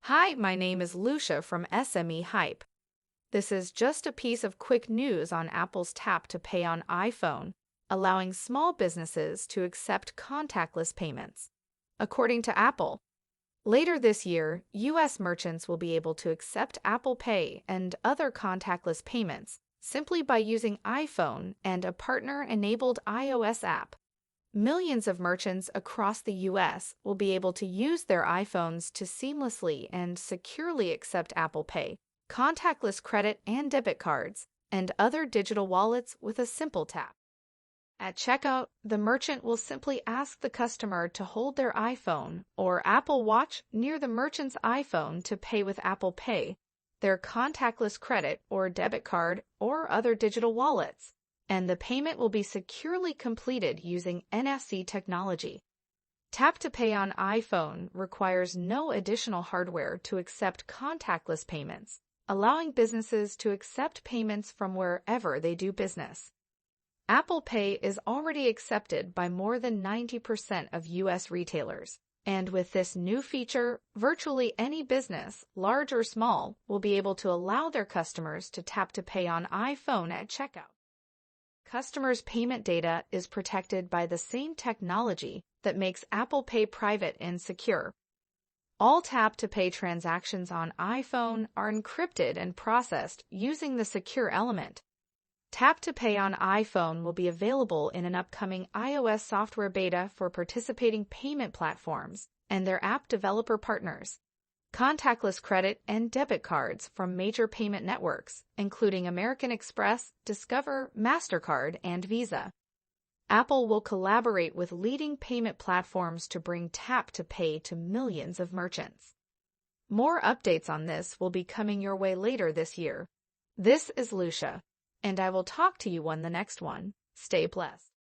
Hi, my name is Lucia from SME Hype. This is just a piece of quick news on Apple's tap to pay on iPhone, allowing small businesses to accept contactless payments. According to Apple, later this year, U.S. merchants will be able to accept Apple Pay and other contactless payments simply by using iPhone and a partner-enabled iOS app. Millions of merchants across the U.S. will be able to use their iPhones to seamlessly and securely accept Apple Pay, contactless credit and debit cards, and other digital wallets with a simple tap. At checkout, the merchant will simply ask the customer to hold their iPhone or Apple Watch near the merchant's iPhone to pay with Apple Pay, their contactless credit or debit card, or other digital wallets, and the payment will be securely completed using NFC technology. Tap to Pay on iPhone requires no additional hardware to accept contactless payments, allowing businesses to accept payments from wherever they do business. Apple Pay is already accepted by more than 90% of U.S. retailers, and with this new feature, virtually any business, large or small, will be able to allow their customers to tap to pay on iPhone at checkout. Customers' payment data is protected by the same technology that makes Apple Pay private and secure. All tap-to-pay transactions on iPhone are encrypted and processed using the secure element. Tap-to-pay on iPhone will be available in an upcoming iOS software beta for participating payment platforms and their app developer partners. Contactless credit and debit cards from major payment networks, including American Express, Discover, MasterCard, and Visa. Apple will collaborate with leading payment platforms to bring tap to pay to millions of merchants. More updates on this will be coming your way later this year. This is Lucia, and I will talk to you on the next one. Stay blessed.